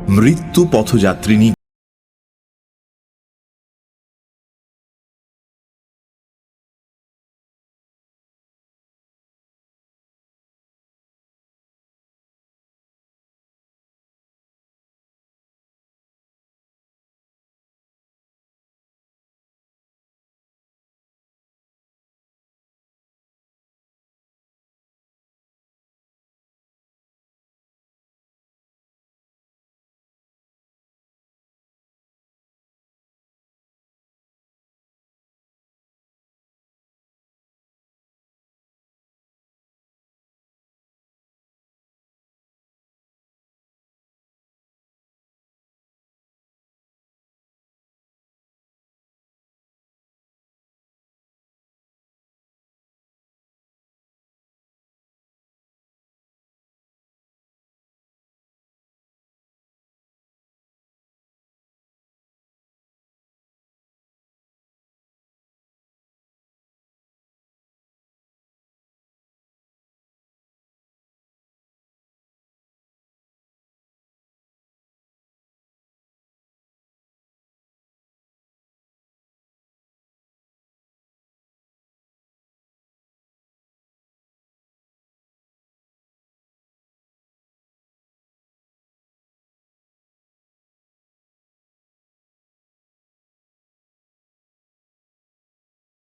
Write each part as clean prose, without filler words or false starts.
মৃত্যু পথযাত্রিনী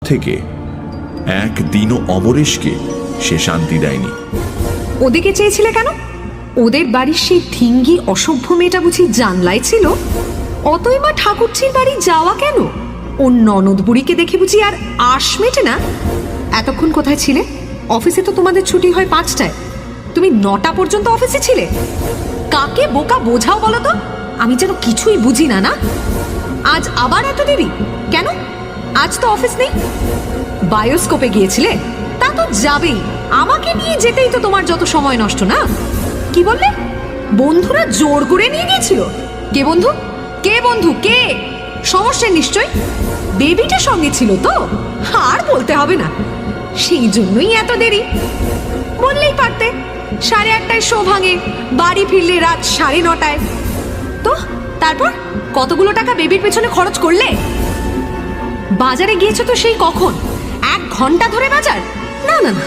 থেকে একদিনও অমরেশকে সে শান্তি দেয়নি। ওদিকে চেয়েছিলে কেন? ওদের বাড়ির সেই ঠিঙ্গি অসভ্য মেয়েটা বুঝি জানলায় ছিল? অতই মা ঠাকুরছির বাড়ি যাওয়া কেন? ওর ননদ বুড়িকে দেখে বুঝি আর আশ মেটে না? এতক্ষণ কোথায় ছিলে? অফিসে তো তোমাদের ছুটি হয় 5টায়, তুমি 9টা পর্যন্ত অফিসে ছিলে। কাকে বোকা বোঝাও বলো তো? আমি যেন কিছুই বুঝি না। না আজ আবার এত দেরি কেন? আজ তো অফিস নেই। বায়োস্কোপে গিয়েছিলে? তা তো যাবেই, আমাকে নিয়ে যেতেই তো তোমার যত সময় নষ্ট না। কি বললে? বন্ধুরা জোর করে নিয়ে গিয়েছিল? কে বন্ধু? কে বন্ধু? কে? সমস্যা নিশ্চয় বেবিটা সঙ্গে ছিল তো? আর বলতে হবে না, সেই জন্যই এত দেরি। বললেই পারতে 8:30টায় শো ভাঙে, বাড়ি ফিরলে রাত 9:30টায়। তো তারপর কতগুলো টাকা বেবির পেছনে খরচ করলে? বাজারে গিয়েছো তো সেই কখন? 1 ঘন্টা ধরে বাজার? না না না,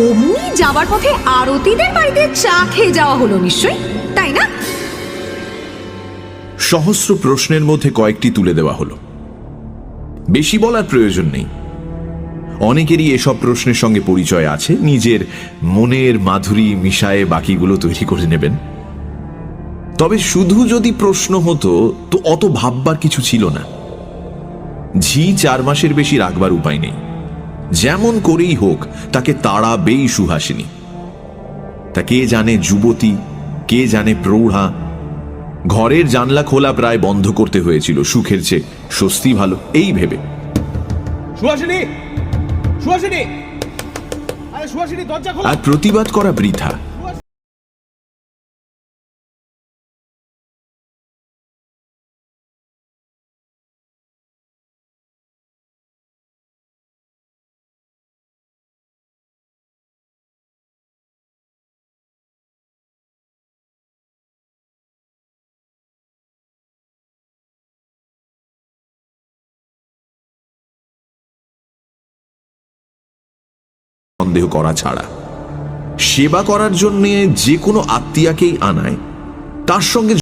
অমনি যাবার পথে আরতিদের বাড়িতে চা খেয়ে যাওয়া হলো নিশ্চয়ই, তাই না? সহস্র প্রশ্নের মধ্যে কয়েকটি তুলে দেওয়া হলো। বেশি বলার প্রয়োজন নেই, অনেকেরই এসব প্রশ্নের সঙ্গে পরিচয় আছে। নিজের মনের মাধুরী মিশায়ে বাকিগুলো তৈরি করে নেবেন। তবে শুধু যদি প্রশ্ন হতো তো অত ভাববার কিছু ছিল না। ঝি 4 মাসের বেশি রাখবার উপায় নেই। যেমন করেই হোক তাকে তাড়াবেই সুহাসিনী। তা কে জানে যুবতী, কে জানে প্রৌঢ়া। ঘরের জানলা খোলা প্রায় বন্ধ করতে হয়েছিল, সুখের চেয়ে স্বস্তি ভালো এই ভেবে। সুহাসিনী, সুহাসিনী, আরে সুহাসিনী, দরজা খোলো। আর প্রতিবাদ করা বৃথা। সন্দেহ করা ছাড়া সেবা করার জন্য যে কোনো আত্মীয়াকেই আনায়, তার সঙ্গে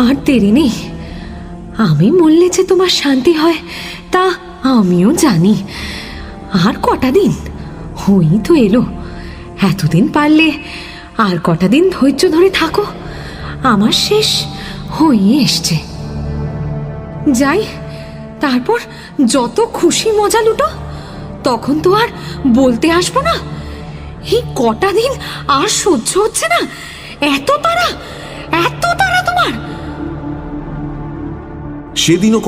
আর দেরি নেই। আমি মরলে যে তোমার শান্তি হয় তা আমিও জানি। আর কটা দিন হই তো এলো। এতদিন পারলে আর কটা দিন ধৈর্য ধরে থাকো। আমার শেষ হয়ে এসছে। যাই, তারপর যত খুশি মজা লুটো। তখন তো আর বলতে আসবো না। এই কটা দিন আর সহ্য হচ্ছে না, এত তাড়া তোমার। সেদিনও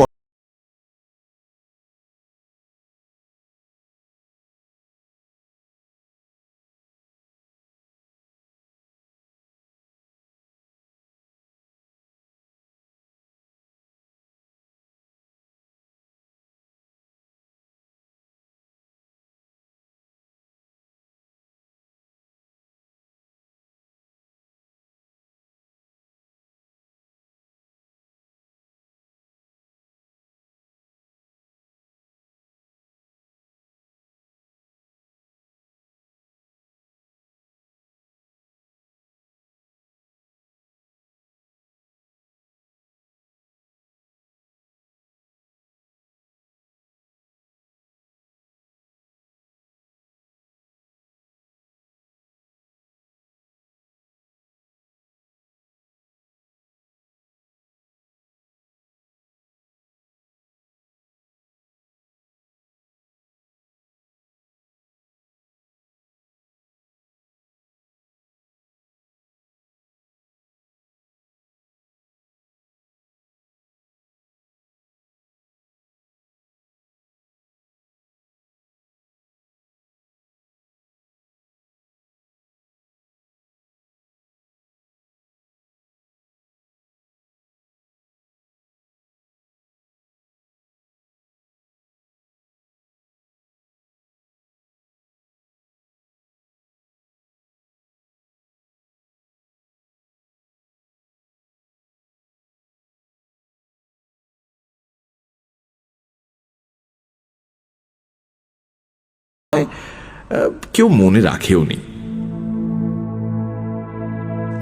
কেউ মনে রাখেও নি।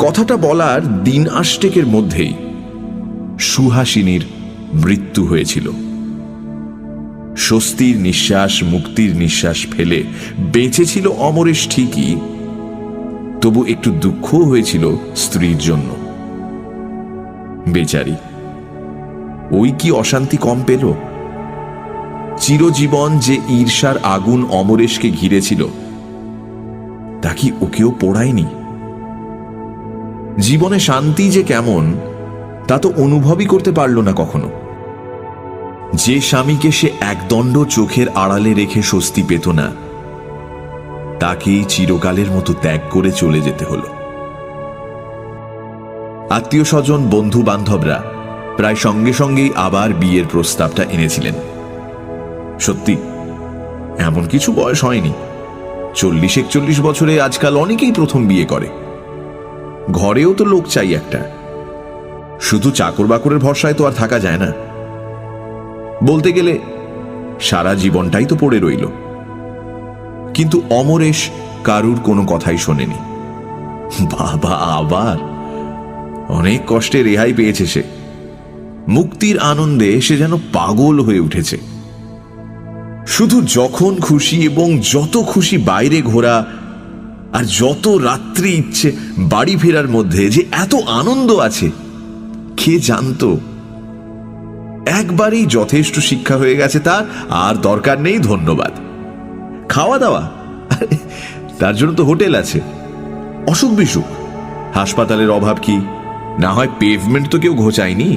কথাটা বলার দিন আষ্টেকের মধ্যেই সুহাসিনীর মৃত্যু হয়েছিল। স্বস্তির নিঃশ্বাস, মুক্তির নিঃশ্বাস ফেলে বেঁচেছিল অমরেশ ঠিকই, তবু একটু দুঃখও হয়েছিল স্ত্রীর জন্য। বেচারি, ওই কি অশান্তি কম পেল? চিরজীবন যে ঈর্ষার আগুন অমরেশকে ঘিরেছিল তা কি ওকেও পোড়ায়নি? জীবনে শান্তি যে কেমন তা তো অনুভবই করতে পারল না কখনো। যে স্বামীকে সে একদণ্ড চোখের আড়ালে রেখে স্বস্তি পেত না, তাকেই চিরকালের মতো ত্যাগ করে চলে যেতে হলো। আত্মীয় স্বজন, বন্ধু বান্ধবরা প্রায় সঙ্গে সঙ্গেই আবার বিয়ের প্রস্তাবটা এনেছিলেন। সত্যি এমন কিছু বয়স হয়নি, 40-41 বছরে আজকাল অনেকেই প্রথম বিয়ে করে। ঘরেও তো লোক চাই একটা, শুধু চাকর বাকরের ভরসায় তো আর থাকা যায় না। বলতে গেলে সারা জীবনটাই তো পড়ে রইল। কিন্তু অমরেশ কারুর কোনো কথাই শোনেনি। বাবা, আবার অনেক কষ্টে রেহাই পেয়েছে সে। মুক্তির আনন্দে সে যেন পাগল হয়ে উঠেছে। শুধু যখন খুশি এবং যত খুশি বাইরে ঘোরা, আর যত রাত্রি ইচ্ছে বাড়ি ফেরার মধ্যে যে এত আনন্দ আছে, কে জানতো? একবারেই যথেষ্ট শিক্ষা হয়ে গেছে তার, আর দরকার নেই ধন্যবাদ। খাওয়া দাওয়া, তার জন্য তো হোটেল আছে। অসুখ বিসুখ, হাসপাতালের অভাব কি? না হয় পেভমেন্ট তো কেউ ঘোচায়নি।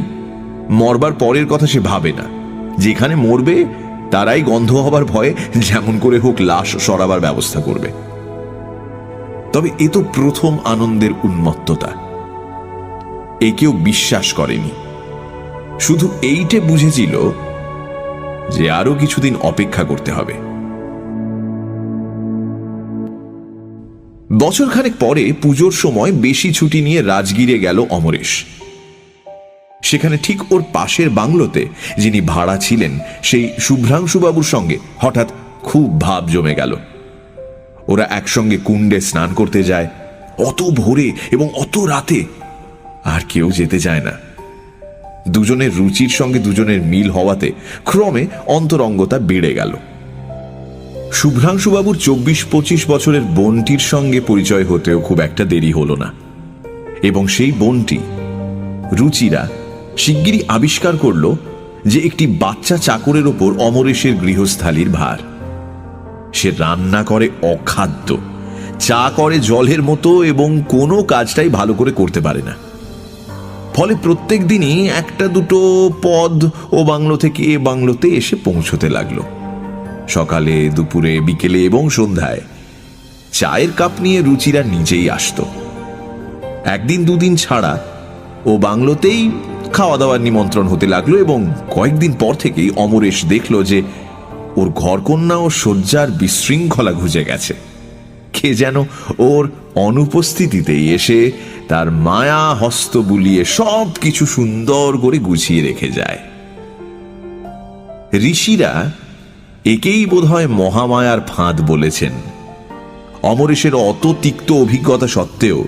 মরবার পরের কথা সে ভাবে না, যেখানে মরবে তারাই গন্ধ হবার ভয়ে যেমন করে হোক লাশ সরাবার ব্যবস্থা করবে। তবে এ তো প্রথম আনন্দের উন্মত্ততা, এ কেউ বিশ্বাস করেনি। শুধু এইটে বুঝেছিল যে আরো কিছুদিন অপেক্ষা করতে হবে। বছরখানেক পরে পুজোর সময় বেশি ছুটি নিয়ে রাজগীরে গেল অমরেশ। সেখানে ঠিক ওর পাশের বাংলোতে যিনি ভাড়া ছিলেন সেই শুভ্রাংশুবাবুর সঙ্গে হঠাৎ খুব ভাব জমে গেল। ওরা একসঙ্গে কুণ্ডে স্নান করতে যায়, অত ভোরে এবং অত রাতে আর কেউ যেতে চায় না। দুজনের রুচির সঙ্গে দুজনের মিল হওয়াতে ক্রমে অন্তরঙ্গতা বেড়ে গেল। শুভ্রাংশুবাবুর 24-25 বছরের বোনটির সঙ্গে পরিচয় হতেও খুব একটা দেরি হলো না, এবং সেই বোনটি রুচিরা শিগগিরই আবিষ্কার করল যে একটি বাচ্চা চাকরের ওপর অমরেশের গৃহস্থালির ভার। সে রান্না করে অখাদ্য, চা করে জলের মতো এবং কোনো কাজটাই ভালো করে করতে পারে না। ফলে প্রত্যেক দিনই একটা দুটো পদ ও বাংলো থেকে এ বাংলোতে এসে পৌঁছতে লাগলো। সকালে, দুপুরে, বিকেলে এবং সন্ধ্যায় চায়ের কাপ নিয়ে রুচিরা নিজেই আসতো। একদিন দুদিন ছাড়া ও বাংলোতেই খাওয়া দাওয়ার নিমন্ত্রণ হতে লাগলো এবং কয়েকদিন পর থেকেই অমরেশ দেখল যে ওর ঘরকন্যা ও শয্যার বিশৃঙ্খলা ঘুচে গেছে। কে যেন ওর অনুপস্থিতিতেই এসে তার মায়া হস্ত বুলিয়ে সব কিছু সুন্দর করে গুছিয়ে রেখে যায়। ঋষিরা একেই বোধহয় মহামায়ার ফাঁদ বলেছেন। অমরেশের অত তিক্ত অভিজ্ঞতা সত্ত্বেও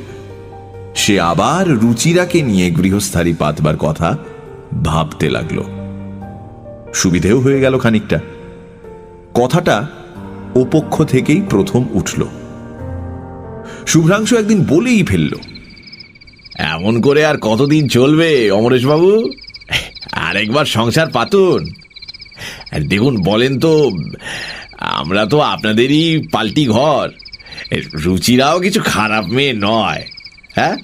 সে আবার রুচিরাকে নিয়ে গৃহস্থালী পাতবার কথা ভাবতে লাগলো। সুবিধেও হয়ে গেল খানিকটা। কথাটা ওপক্ষ থেকেই প্রথম উঠল। শুভ্রাংশু একদিন বলেই ফেলল, এমন করে আর কতদিন চলবে অমরেশ বাবু? আরেকবার সংসার পাতুন। দেখুন, বলেন তো, আমরা তো আপনাদেরই পাল্টি ঘর। রুচিরাও কিছু খারাপ মেয়ে নয়। হ্যাঁ,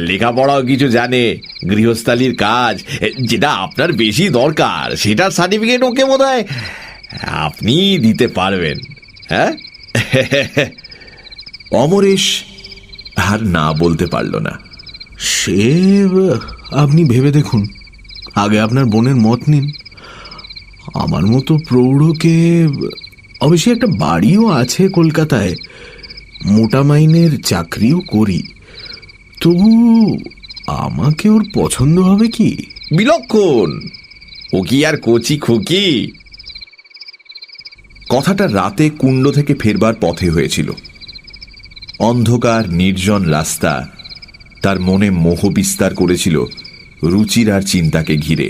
লেখাপড়াও কিছু জানে, গৃহস্থালীর কাজ যেটা আপনার বেশি দরকার সেটার সার্টিফিকেট ওকে বোধহয় আপনি দিতে পারবেন। হ্যাঁ। অমরেশ আর না বলতে পারল না। সে আপনি ভেবে দেখুন, আগে আপনার বোনের মত নিন। আমার মতো প্রৌঢ়কে, অবশ্যই একটা বাড়িও আছে কলকাতায়, মোটা মাইনের চাকরিও করি, তবু আমাকে ওর পছন্দ হবে কি? বিলক্ষণ, ও কি আর কচি খুকি? কথাটা রাতে কুণ্ড থেকে ফেরবার পথে হয়েছিল। অন্ধকার নির্জন রাস্তা তার মনে মোহ বিস্তার করেছিল রুচির আর চিন্তাকে ঘিরে।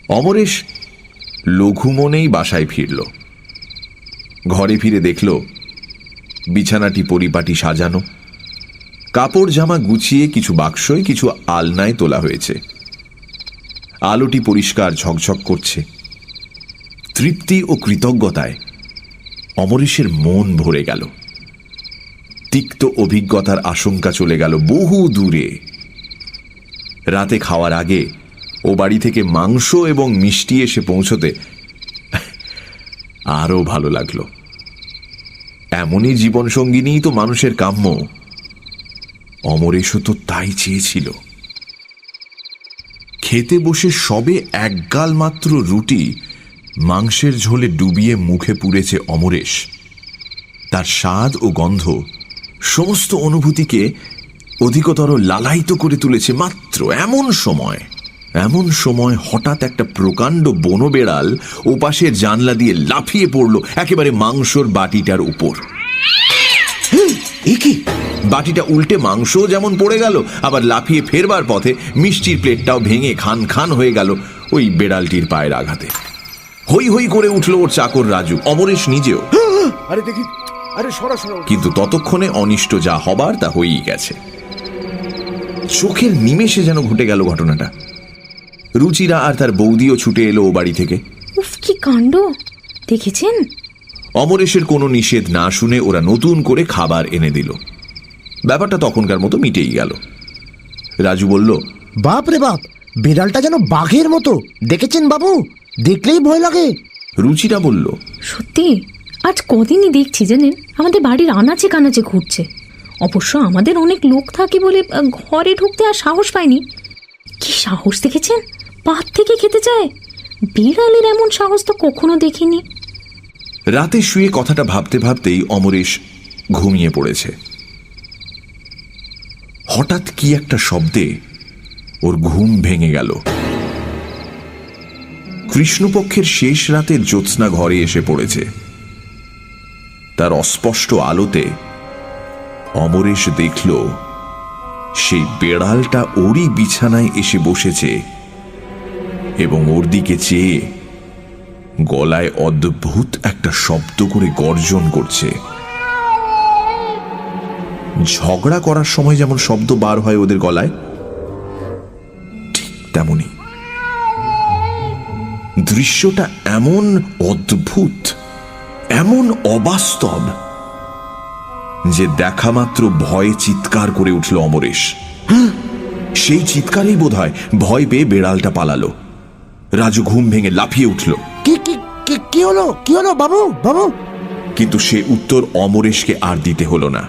অমরেশ লঘু মনেই বাসায় ফিরল। ঘরে ফিরে দেখল বিছানাটি পরিপাটি সাজানো, কাপড় জামা গুছিয়ে কিছু বাক্সয় কিছু আলনায় তোলা হয়েছে। আলোটি পরিষ্কার ঝকঝক করছে। তৃপ্তি ও কৃতজ্ঞতায় অমরেশের মন ভরে গেল। তিক্ত অভিজ্ঞতার আশঙ্কা চলে গেল বহু দূরে। রাতে খাওয়ার আগে ও বাড়ি থেকে মাংস এবং মিষ্টি এসে পৌঁছতে আরো ভালো লাগলো। এমনই জীবনসঙ্গিনী তো মানুষের কাম্য। অমরেশও তো তাই চেয়েছিল। খেতে বসে সবে এক গাল মাত্র রুটি মাংসের ঝোলে ডুবিয়ে মুখে পুড়েছে অমরেশ। তার স্বাদ ও গন্ধ সমস্ত অনুভূতিকে অধিকতর লালায়িত করে তুলেছে। মাত্র এমন সময় হঠাৎ একটা প্রকাণ্ড বনবেড়াল ওপাশের জানলা দিয়ে লাফিয়ে পড়ল একেবারে মাংসর বাটিটার উপর। কি বাটিটা উল্টে মাংস যেমন পড়ে গেল, আবার লাফিয়ে ফেরবার পথে মিষ্টির প্লেটটাও ভেঙে খান খান হয়ে গেল ওই বেড়ালটির পায়ের আঘাতে। হই হই করে উঠল ওর চাকর রাজু, অমরেশ নিজেও। আরে দেখি, আরে সরাসরি। কিন্তু ততক্ষণে অনিষ্ট যা হবার তা হয়েই গেছে। চোখের নিমেষে যেন ঘটে গেল ঘটনাটা। রুচিরা আর তার বৌদিও ছুটে এলো ও বাড়ি থেকে। উফ, কি কাণ্ড দেখেছেন? অমরেশের কোনো নিষেধ না শুনে ওরা নতুন করে খাবার এনে দিল। ব্যাপারটা তখনকার মতো মিটেই গেল। রাজু বলল, বাপ রে বাপ, বিড়ালটা যেন বাঘের মতো, দেখেছেন বাবু? দেখলেই ভয় লাগে। রুচিরা বলল, সত্যি আজ কদিনই দেখছি জানেন, আমাদের বাড়ির আনাচে কানাচে ঘুরছে। অবশ্য আমাদের অনেক লোক থাকে বলে ঘরে ঢুকতে আর সাহস পায়নি। কি সাহস দেখেছেন, পাত থেকে খেতে চায়। বিড়ালের এমন সাহস তো কখনো দেখিনি। রাতে শুয়ে কথাটা ভাবতে ভাবতেই অমরেশ ঘুমিয়ে পড়েছে। হঠাৎ কি একটা শব্দে ওর ঘুম ভেঙে গেল। কৃষ্ণপক্ষের শেষ রাতের জ্যোৎস্না ঘরে এসে পড়েছে। তার অস্পষ্ট আলোতে অমরেশ দেখল সেই বেড়ালটা ওরই বিছানায় এসে বসেছে এবং ওর দিকে চেয়ে গলায় অদ্ভুত একটা শব্দ করে গর্জন করছে। ঝগড়া করার সময় যেমন শব্দ বার হয় ওদের গলায়, ঠিক তেমনি। দৃশ্যটা এমন অদ্ভুত এমন অবাস্তব যে দেখা মাত্র ভয়ে চিৎকার করে উঠল অমরেশ। সেই চিৎকারেই বোধহয় ভয় পেয়ে বেড়ালটা পালালো। রাজু ঘুম ভেঙে লাফিয়ে উঠল। কি কি কি কি হলো, কি হলো বাবু, বাবু? কিন্তু সে উত্তর অমরেশকে আর দিতে হলো না।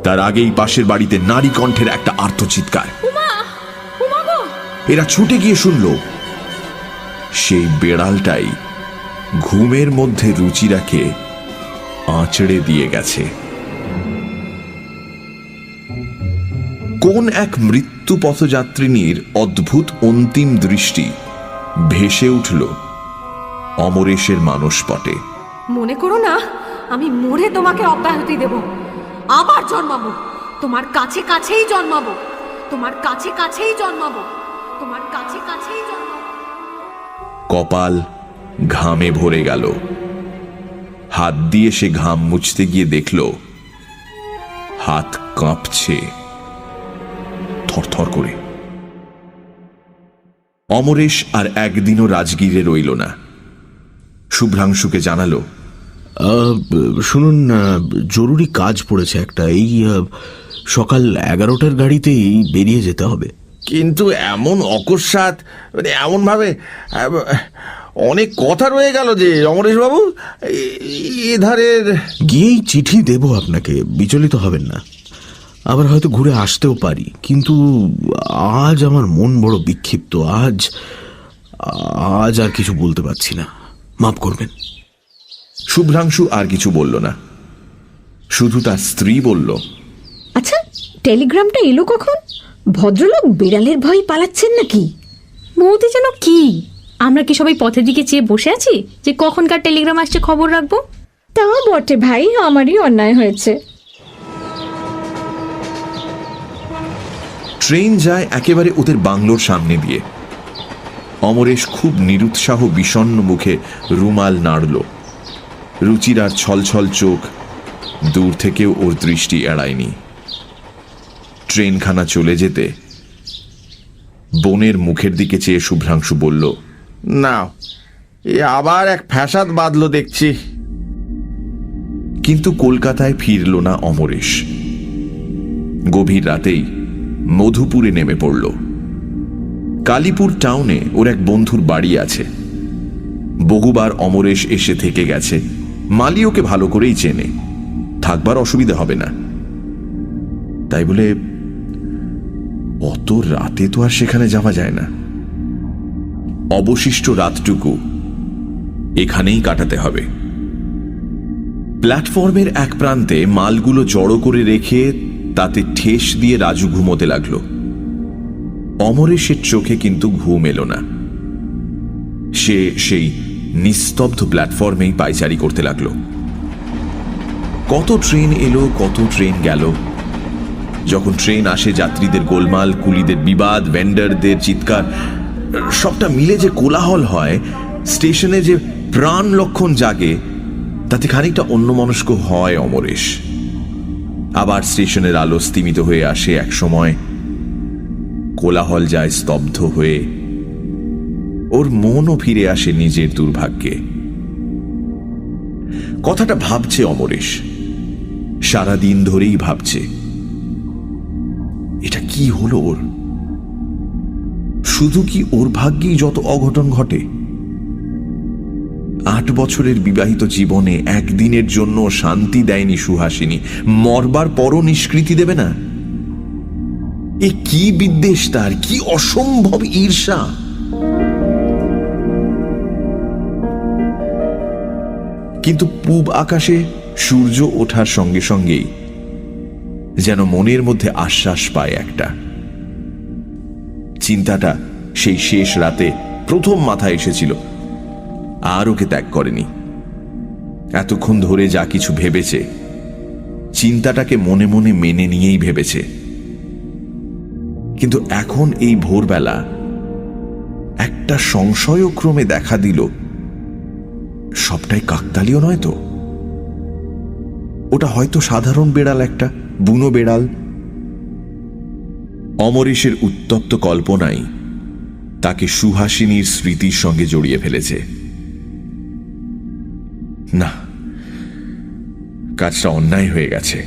তার আগেই পাশের বাড়িতে নারী কণ্ঠের একটা আর্তচিৎকার। এরা ছুটে গিয়ে শুনল সেই বেড়ালটাই ঘুমের মধ্যে রুচিরাকে আঁচড়ে দিয়ে গেছে। কোন এক মৃত্যু পথযাত্রিনীর অদ্ভুত অন্তিম দৃষ্টি ভেসে উঠল অমরেশের মানসপটে। মনে করো না আমি মরে তোমাকে অব্যাহতি দেব, আবার জন্মাবো, তোমার কাছে কাছেই জন্মাবো, তোমার কাছে কাছেই জন্মাবো, তোমার কাছে কাছেই জন্মাবো। কপাল ঘামে ভরে গেল। হাত দিয়ে সে ঘাম মুছতে গিয়ে দেখল হাত কাঁপছে থরথর করে। অমরেশ আর একদিনও রাজগীরে রইল না। শুভ্রাংশুকে জানালো, শুনুন না, জরুরি কাজ পড়েছে একটা। এই সকাল 11টার গাড়িতেই বেরিয়ে যেতে হবে। কিন্তু এমন অকস্মাৎ, মানে এমন ভাবে অনেক কথা রয়ে গেল যে অমরেশ বাবু, এধারের গিয়েই চিঠি দেব আপনাকে, বিচলিত হবেন না। আবার হয়তো ঘুরে আসতেও পারি, কিন্তু আজ আমার মন বড় বিক্ষিপ্ত। আজ আর কিছু বলতে পারছি না, মাফ করবেন। শুভ্রাংশু আর কিছু বলল না, শুধু তার স্ত্রী বলল, আচ্ছা, টেলিগ্রামটা এলো কখন? ভদ্রলোক বিড়ালের ভয় পালাচ্ছেন নাকি? বৌদি যেন কি, আমরা কি সবাই পথের দিকে চেয়ে বসে আছি যে কখনকার টেলিগ্রাম আসছে খবর রাখবো? তা বটে ভাই, আমারই অন্যায় হয়েছে। ট্রেন যায় একেবারে ওদের বাংলোর সামনে দিয়ে। অমরেশ খুব নিরুৎসাহ বিষণ্ণ মুখে রুমাল নাড়ল। রুচিরার ছলছল চোখ দূর থেকেও ওর দৃষ্টি এড়ায়নি। ট্রেনখানা চলে যেতে বোনের মুখের দিকে চেয়ে শুভ্রাংশু বলল, না, এ আবার এক ফ্যাসাদ বাঁধলো দেখছি। কিন্তু কলকাতায় ফিরল না অমরেশ। গভীর রাতেই মধুপুরে নেমে পড়ল। কালীপুর টাউনে ওর এক বন্ধুর বাড়ি আছে। বহুবার অমরেশ এসে থেকে গেছে, মালি ওকে ভালো করেই চেনে, থাকবার অসুবিধা হবে না। তাই বলে অত রাতে তো আর সেখানে যাওয়া যায় না। অবশিষ্ট রাতটুকু এখানেই কাটাতে হবে। প্ল্যাটফর্মের এক প্রান্তে মালগুলো জড়ো করে রেখে তাতে ঠেস দিয়ে রাজু ঘুমোতে লাগল। অমরেশের চোখে কিন্তু ঘুম এলো না। সে সেই নিস্তব্ধ প্ল্যাটফর্মেই পায়চারি করতে লাগল। কত ট্রেন এলো, কত ট্রেন গেল। যখন ট্রেন আসে, যাত্রীদের গোলমাল, কুলিদের বিবাদ, ভেন্ডারদের চিৎকার, সবটা মিলে যে কোলাহল হয়, স্টেশনে যে প্রাণ লক্ষণ জাগে, তাতে খানিকটা অন্যমনস্ক হয় অমরেশ। আবার স্টেশনের আলো স্তিমিত হয়ে আসে এক সময়, কোলাহল যায় স্তব্ধ হয়ে, ওর মনও ফিরে আসে নিজের দুর্ভাগ্যে। কথাটা ভাবছে অমরেশ, সারাদিন ধরেই ভাবছে। এটা কি হলো ওর? শুধু কি ওর ভাগ্যেই যত অঘটন ঘটে? 8 বছরের বিবাহিত জীবনে একদিনের জন্য শান্তি দেয়নি সুহাসিনী, মরবার পরও নিষ্কৃতি দেবে না? এ কি বিদ্বেষ তার, কি অসম্ভব ঈর্ষা! কিন্তু পূব আকাশে সূর্য ওঠার সঙ্গে সঙ্গেই যেন মনের মধ্যে আশ্বাস পায় একটা। চিন্তাটা সেই শেষ রাতে প্রথম মাথায় এসেছিল, আর ওকে ত্যাগ করেনি। এতক্ষণ ধরে যা কিছু ভেবেছে, চিন্তাটাকে মনে মনে মেনে নিয়েই ভেবেছে। কিন্তু এখন এই ভোরবেলা একটা সংশয় ক্রমে দেখা দিল, সবটাই কাকতালীয় নয় তো? ওটা হয়তো সাধারণ বেড়াল, একটা বুনো বেড়াল। অমরেশের উত্তপ্ত কল্পনাই তাকে সুহাসিনীর স্মৃতির সঙ্গে জড়িয়ে ফেলেছে। না, কাজটা অন্যায় হয়ে গেছে।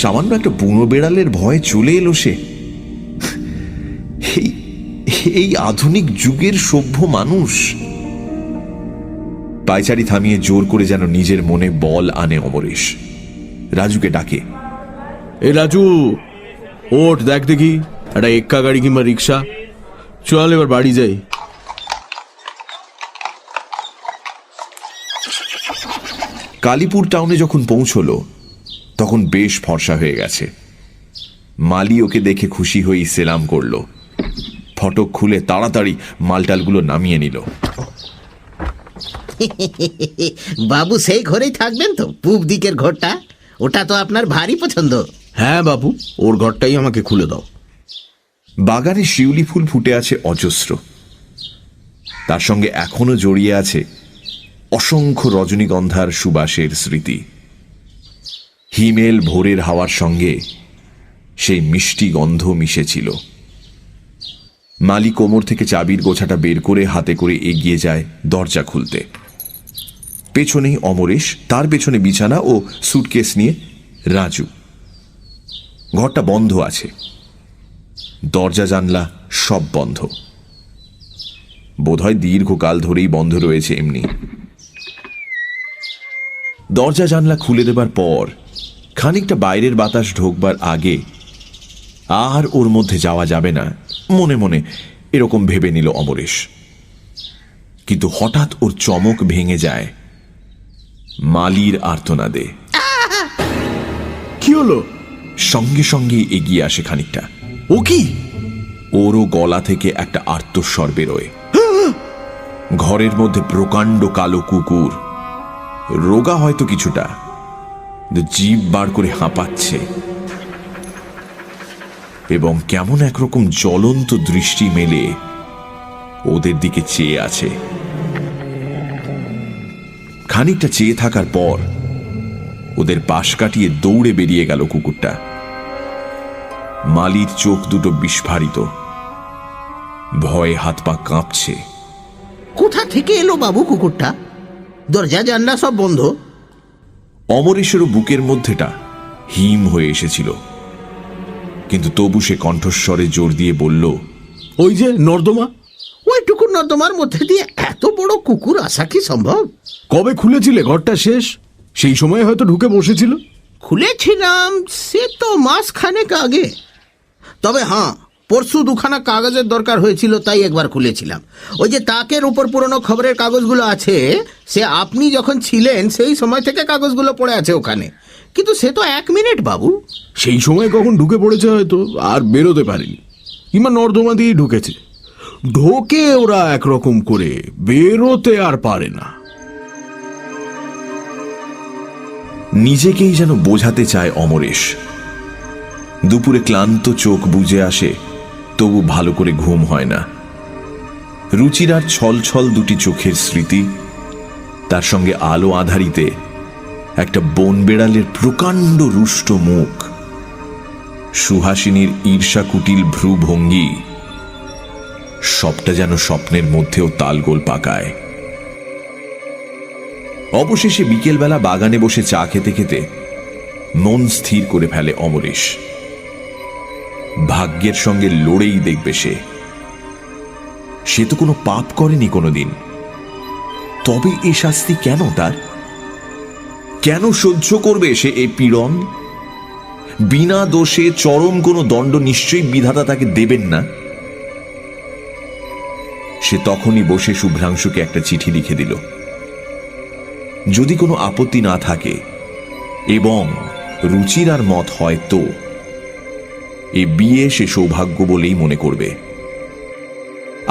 সামান্য একটা বুনো বেড়ালের ভয়ে চলে এলো সে। এই আধুনিক যুগের সভ্য মানুষ। পায়চারি থামিয়ে জোর করে যেন নিজের মনে বল আনে অমরেশ। রাজুকে ডাকে, এ রাজু, ওঠ, দেখ দেখি একটা এক্কা গাড়ি কিংবা রিক্সা। চল এবার বাড়ি যাই। কালীপুর টাউনে যখন পৌঁছল তখন বেশ ফর্সা হয়ে গেছে। মালি ওকে দেখে খুশি হয়ে সেলাম করল। ফটক খুলে তাড়াতাড়ি মালটালগুলো নামিয়ে নিল। বাবু সেই ঘরেই থাকবেন তো? পূব দিকের ঘরটা, ওটা তো আপনার ভারী পছন্দ। হ্যাঁ বাবু, ওর ঘরটাই আমাকে খুলে দাও। বাগানে শিউলি ফুল ফুটে আছে অজস্র। তার সঙ্গে এখনো জড়িয়ে আছে অসংখ্য রজনীগন্ধার সুবাসের স্মৃতি। হিমেল ভোরের হাওয়ার সঙ্গে সেই মিষ্টি গন্ধ মিশেছিল। মালি কোমর থেকে চাবির গোছাটা বের করে হাতে করে এগিয়ে যায় দরজা খুলতে। পেছনেই অমরেশ, তার পেছনে বিছানা ও সুটকেস নিয়ে রাজু। ঘরটা বন্ধ আছে, দরজা জানলা সব বন্ধ। বোধহয় দীর্ঘকাল ধরেই বন্ধ রয়েছে এমনি। দরজা জানলা খুলে দেবার পর খানিকটা বাইরের বাতাস ঢোকবার আগে আর ওর মধ্যে যাওয়া যাবে না মনে মনে এরকম ভেবে নিল অমরেশ। কিন্তু হঠাৎ ওর চমক ভেঙে যায় মালির আর্তনাদে। কি হলো? সঙ্গে সঙ্গে এগিয়ে আসে খানিকটা। ও কি? ওরও গলা থেকে একটা আর্তস্বর বেরোয়। ঘরের মধ্যে প্রকাণ্ড কালো কুকুর, রোগা হয়তো কিছুটা, জিভ বার করে হাঁপাচ্ছে এবং কেমন একরকম জ্বলন্ত দৃষ্টি মেলে ওদের দিকে চেয়ে আছে। খানিকটা চেয়ে থাকার পর ওদের পাশ কাটিয়ে দৌড়ে বেরিয়ে গেল কুকুরটা। মালির চোখ দুটো বিস্ফারিত, ভয়ে হাত পা কাঁপছে। কোথা থেকে এলো বাবু কুকুরটা? দরজা জানলা সব বন্ধ। অমরেশেরও বুকের মধ্যেটা হিম হয়ে এসেছিল, কিন্তু তবু সে কণ্ঠস্বরে জোর দিয়ে বলল, ওই যে নর্দমা। ওইটুকু নর্দমার মধ্যে দিয়ে এত বড় কুকুর আসা কি সম্ভব? কবে খুলেছিলে ঘরটা? শেষ সেই সময় হয়তো ঢুকে বসেছিল। খুলেছিলাম সে তো মাস খানেক আগে। তবে হ্যাঁ, পরশু দুখানা কাগজের দরকার হয়েছিল, তাই একবার খুলেছিলাম। ওই যে তাকের উপর পুরনো খবরের কাগজগুলো আছে, সে আপনি যখন ছিলেন সেই সময় থেকে কাগজগুলো পড়ে আছে ওখানে। কিন্তু সে তো 1 মিনিট বাবু। সেই সময় কখন ঢুকে পড়েছে হয়তো, আর বেরোতে পারেনি, কিংবা নর্দমা দিয়েই ঢুকেছে। ঢোকে ওরা একরকম করে, বেরোতে আর পারে না। নিজেকেই যেন বোঝাতে চায় অমরেশ। দুপুরে ক্লান্ত চোখ বুজে আসে, তবু ভালো করে ঘুম হয় না। রুচিরার ছল ছল দুটি চোখের স্মৃতি, তার সঙ্গে আলো আধারিতে একটা বন বেড়ালের প্রকাণ্ড রুষ্ট মুখ, সুহাসিনীর ঈর্ষা কুটিল ভ্রু ভঙ্গি, সবটা যেন স্বপ্নের মধ্যেও তালগোল পাকায়। অবশেষে বিকেলবেলা বাগানে বসে চা খেতে খেতে মন স্থির করে ফেলে অমরেশ। ভাগ্যের সঙ্গে লড়েই দেখবে সে তো কোনো পাপ করেনি কোনোদিন, তবে এ শাস্তি কেন তার? কেন সহ্য করবে সে এই পীড়ন? বিনা দোষে চরম কোনো দণ্ড নিশ্চয়ই বিধাতা তাকে দেবেন না। সে তখনই বসে শুভ্রাংশুকে একটা চিঠি লিখে দিল। যদি কোনো আপত্তি না থাকে এবং রুচিরার মত হয় তো এ বিয়ে সে সৌভাগ্য বলেই মনে করবে।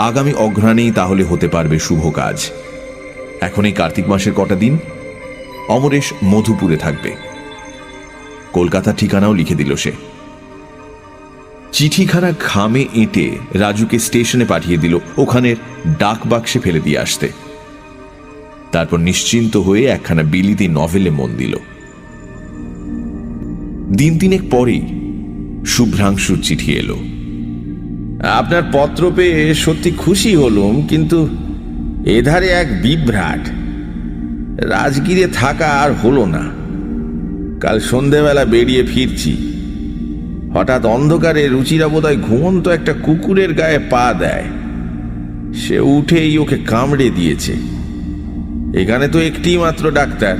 আগামী অঘ্রাণেই তাহলে হতে পারবে শুভ কাজ। এখন এই কার্তিক মাসের কটা দিন অমরেশ মধুপুরে থাকবে। কলকাতা ঠিকানাও লিখে দিল সে। চিঠিখানা খামে এঁটে রাজুকে স্টেশনে পাঠিয়ে দিল ওখানের ডাক বাক্সে ফেলে দিয়ে আসতে। তারপর নিশ্চিন্ত হয়ে একখানা বিলিতি নভেলে মন দিল। দিন তিনেক পরেই শুভ্রাংশুর চিঠি এলো। আপনার পত্র পেয়ে সত্যি খুশি হলুম, কিন্তু এধারে এক বিভ্রাট। রাজগিরে থাকা আর হলো না। কাল সন্ধেবেলা বেরিয়ে ফিরছি, হঠাৎ অন্ধকারে রুচিরা বোধহয় ঘুমন্ত একটা কুকুরের গায়ে পা দেয়। সে উঠেই ওকে কামড়ে দিয়েছে। এখানে তো একটিই মাত্র ডাক্তার,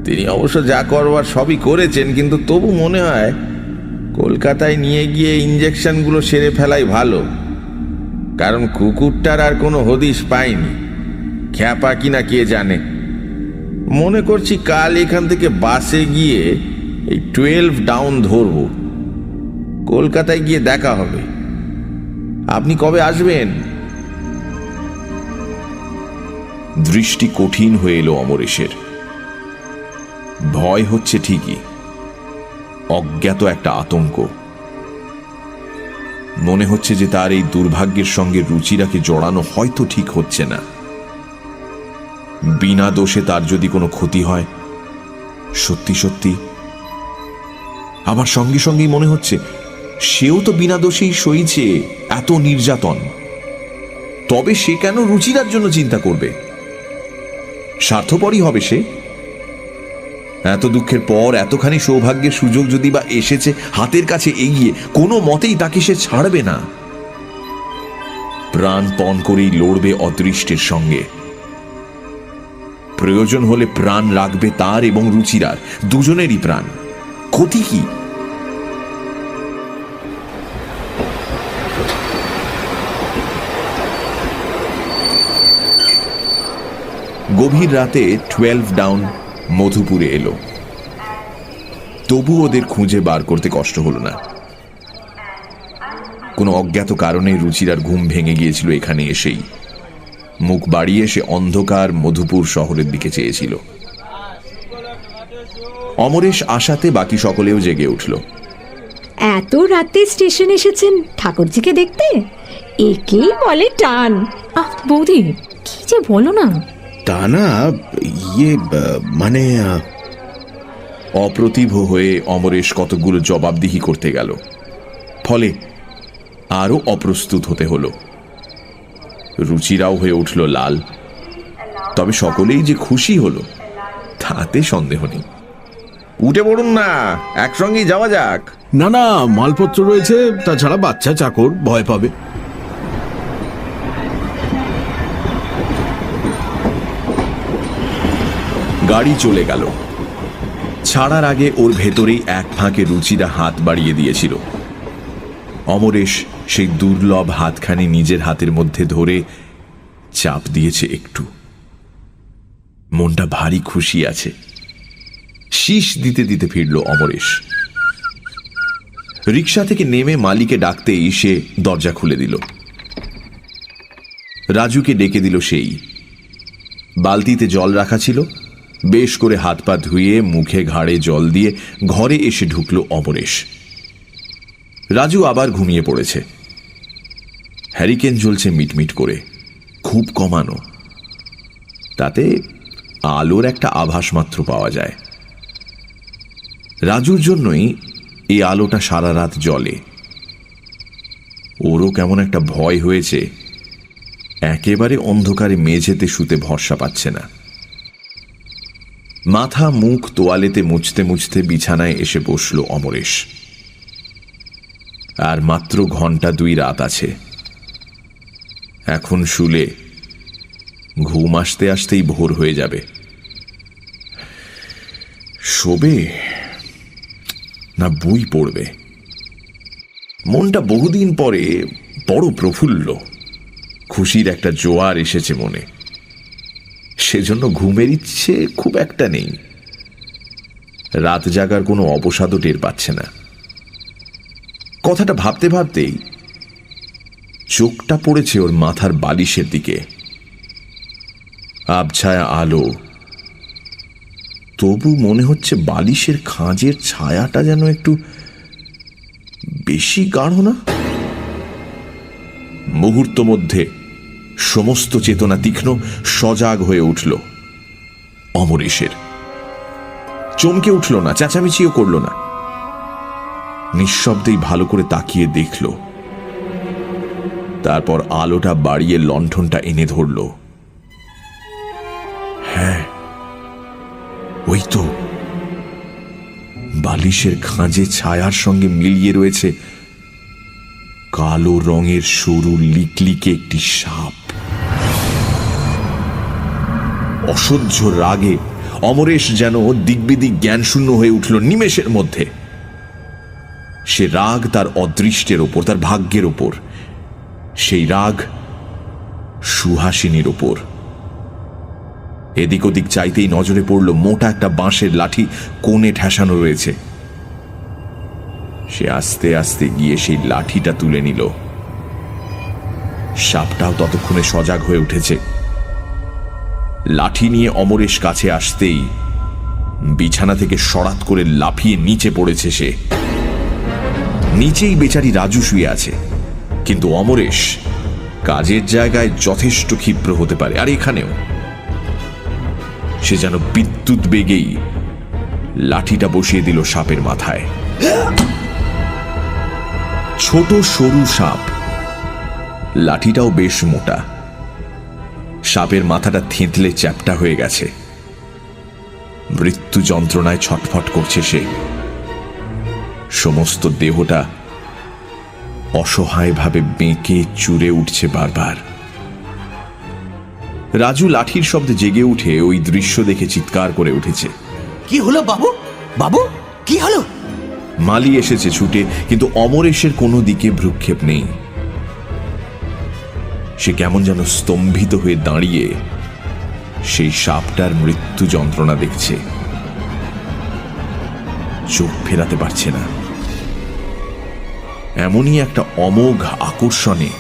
তিনি অবশ্য যা করবার সবই করেছেন, কিন্তু তবু মনে হয় কলকাতায় নিয়ে গিয়ে ইঞ্জেকশনগুলো সেরে ফেলাই ভালো, কারণ কুকুরটার আর কোনো হদিশ পাইনি। খ্যাপা কিনা কে জানে। মনে করছি কাল এখান থেকে বাসে গিয়ে এই 12 ডাউন ধরব, কলকাতায় গিয়ে দেখা হবে। আপনি কবে আসবেন? দৃষ্টি কঠিন হয়ে এলো অমরেশের। ভয় হচ্ছে ঠিকই, অজ্ঞাত একটা আতঙ্ক। মনে হচ্ছে যে তার এই দুর্ভাগ্যের সঙ্গে রুচিরাকে জড়ানো হয়তো ঠিক হচ্ছে না। বিনা দোষে তার যদি কোনো ক্ষতি হয়, সত্যি সত্যি। আবার সঙ্গে সঙ্গেই মনে হচ্ছে সেও তো বিনা দোষেই সইছে এত নির্যাতন, তবে সে কেন রুচিরার জন্য চিন্তা করবে? স্বার্থপরই হবে সে। এত দুঃখের পর এতখানি সৌভাগ্যের সুযোগ যদি বা এসেছে হাতের কাছে এগিয়ে, কোনো মতেই তাকে সে ছাড়বে না। প্রাণপণ করেই লড়বে অদৃষ্টের সঙ্গে। প্রয়োজন হলে প্রাণ রাখবে তার এবং রুচিরার, দুজনেরই প্রাণ। ক্ষতি কি? গভীর রাতে 12 ডাউন মধুপুরে এলো। তবু ওদের খুঁজে বার করতে কষ্ট হলো না। কোনো অজ্ঞাত কারণে রুচিরার ঘুম ভেঙে গিয়েছিল এখানে এসেই। মুখ বাড়িয়ে সে অন্ধকার মধুপুর শহরের দিকে চেয়েছিল। অমরেশ আশাতে বাকি সকলেও জেগে উঠল। এত রাতে স্টেশন এসেছেন ঠাকুরজিকে দেখতে, একেই বলে টান। বৌদি, কি যে বলো না। তা না, মানে অপ্রতিভ হয়ে অমরেশ কতগুলো জবাবদিহি করতে গেল, ফলে আরো অপ্রস্তুত হতে হলো। রুচিরাও হয়ে উঠল লাল। তবে সকলেই যে খুশি হলো তাতে সন্দেহ নেই। উঠে পড়ুন না, একসঙ্গেই যাওয়া যাক। না না, মালপত্র রয়েছে, তাছাড়া বাচ্চা চাকর ভয় পাবে। গাড়ি চলে গেল। ছাড়ার আগে ওর ভেতরেই এক ফাঁকে রুচিরা হাত বাড়িয়ে দিয়েছিল। অমরেশ সেই দুর্লভ হাতখানি নিজের হাতের মধ্যে ধরে চাপ দিয়েছে একটু। মনটা ভারী খুশি আছে। শীষ দিতে দিতে ফিরল অমরেশ। রিকশা থেকে নেমে মালিকে ডাকতেই সে দরজা খুলে দিল। রাজুকে ডেকে দিল সেই। বালতিতে জল রাখা ছিল। বেশ করে হাত পা ধুয়ে মুখে ঘাড়ে জল দিয়ে ঘরে এসে ঢুকল অমরেশ। রাজু আবার ঘুমিয়ে পড়েছে। হ্যারিকেন জ্বলছে মিটমিট করে, খুব কমানো। তাতে আলোর একটা আভাস মাত্র পাওয়া যায়। রাজুর জন্যই এই আলোটা সারা রাত জ্বলে। ওরও কেমন একটা ভয় হয়েছে, একেবারে অন্ধকারে মেঝেতে শুতে ভরসা পাচ্ছে না। মাথা মুখ তোয়ালেতে মুছতে মুছতে বিছানায় এসে বসল অমরেশ। আর মাত্র ঘন্টা 2 রাত আছে। এখন শুলে ঘুম আসতে আসতেই ভোর হয়ে যাবে। শোবে না বই পড়বে? মনটা বহুদিন পরে বড় প্রফুল্ল। খুশির একটা জোয়ার এসেছে মনে। সেজন্য ঘুমের ইচ্ছে খুব একটা নেই। রাত জাগার কোনো অবসাদও টের পাচ্ছে না। কথাটা ভাবতে ভাবতেই চোখটা পড়েছে ওর মাথার বালিশের দিকে। আবছায়া আলো, তবু মনে হচ্ছে বালিশের খাঁজের ছায়াটা যেন একটু বেশি গাঢ় না? মুহূর্ত মধ্যে সমস্ত চেতনা তীক্ষ্ণ, সজাগ হয়ে উঠল অমরেশের। চমকে উঠল না, চেঁচামেচিও করল না। নিঃশব্দেই ভালো করে তাকিয়ে দেখল। তারপর আলোটা বাড়িয়ে লণ্ঠনটা এনে ধরল। হ্যাঁ, ওই তো বালিশের খাঁজে ছায়ার সঙ্গে মিলিয়ে রয়েছে কালো রঙের সরু লিকলিকে একটি সাপ। অসহ্য রাগে অমরেশ যেন দিগ্বিদিক জ্ঞানশূন্য হয়ে উঠল নিমেষের মধ্যে। সে রাগ তার অদৃষ্টের ওপর, তার ভাগ্যের ওপর, সেই রাগ সুহাসিনীর ওপর। এদিক ওদিক চাইতেই নজরে পড়ল মোটা একটা বাঁশের লাঠি কোণে ঠেসানো রয়েছে। সে আস্তে আস্তে গিয়ে সেই লাঠিটা তুলে নিল। সাপটাও ততক্ষণে সজাগ হয়ে উঠেছে। লাঠি নিয়ে অমরেশ কাছে আসতেই বিছানা থেকে সরাত করে লাফিয়ে নিচে পড়েছে সে। নিচেই বেচারি রাজু শুয়ে আছে, কিন্তু অমরেশ কাজের জায়গায় যথেষ্ট ক্ষিপ্র হতে পারে, আর এখানেও সে যেন বিদ্যুৎ বেগেই লাঠিটা বসিয়ে দিল সাপের মাথায়। ছোট সরু সাপ, লাঠিটাও বেশ মোটা। সাপের মাথাটা থেঁতলে চ্যাপ্টা হয়ে গেছে। মৃত্যু যন্ত্রণায় ছটফট করছে সে। সমস্ত দেহটা অসহায়ভাবে বেঁকে চুরে উঠছে বারবার। রাজু লাঠির শব্দে জেগে উঠে ওই দৃশ্য দেখে চিৎকার করে উঠেছে। কি হলো বাবু? বাবু কি হলো? মালি এসেছে ছুটে, কিন্তু অমরেশের কোনো দিকে ভ্রুক্ষেপ নেই। সে কেমন যেন স্তম্ভিত হয়ে দাঁড়িয়ে সেই সাপটার মৃত্যু যন্ত্রণা দেখছে। চোখ ফেরাতে পারছে না। এমনই একটা অমোঘ আকর্ষণে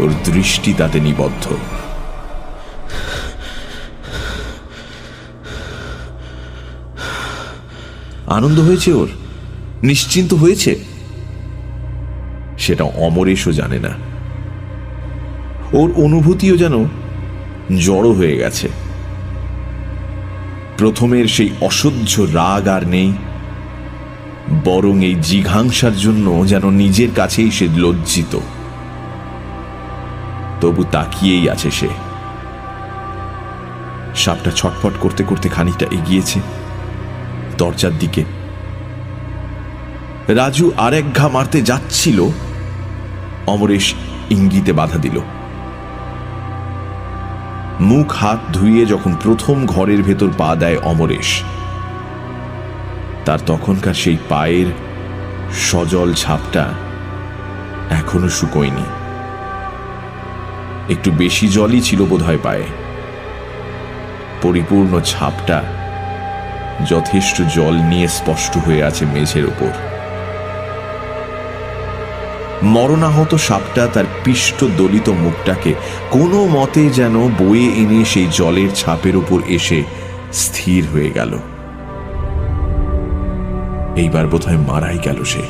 ওর দৃষ্টি তাতে নিবদ্ধ। আনন্দ হয়েছে ওর, নিশ্চিন্ত হয়েছে, সেটা অমরেশও জানে না। ওর অনুভূতিও যেন জড়ো হয়ে গেছে। প্রথমের সেই অসহ্য রাগ আর নেই, বরং এই জিঘাংসার জন্য যেন নিজের কাছেই সে লজ্জিত। তবু তাকিয়েই আছে সে। সাপটা ছটফট করতে করতে খানিকটা এগিয়েছে দরজার দিকে। রাজু আর এক ঘা মারতে যাচ্ছিল, অমরেশ ইঙ্গিতে বাধা দিল। মুখ হাত ধুয়ে যখন প্রথম ঘরের ভেতর পা দেয় অমরেশ, তার তখনকার সেই পায়ের সজল ছাপটা এখনো শুকোয়নি। একটু বেশি জলই ছিল বোধহয় পায়ে। পরিপূর্ণ ছাপটা যথেষ্ট জল নিয়ে স্পষ্ট হয়ে আছে মেঝের উপর। মরণাহত সাপটা তার পিষ্ট দলিত মুখটাকে কোনো মতে যেন বয়ে এনে সেই জলের ছাপের উপর এসে স্থির হয়ে গেল। এইবার বোধহয় মারাই গেল সে।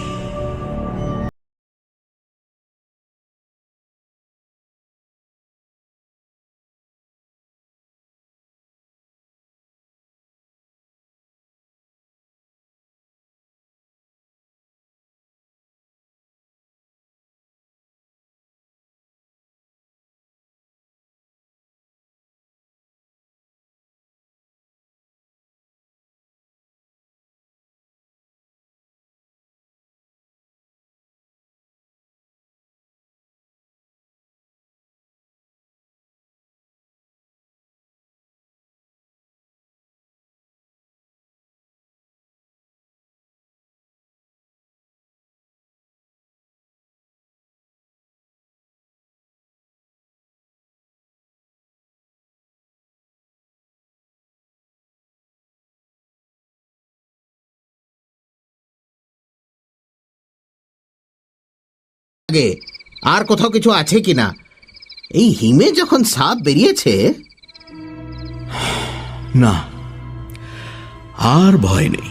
আগে আর কোথাও কিছু আছে কিনা? এই হিমে যখন সাপ বেরিয়েছে। না, আর ভয় নেই।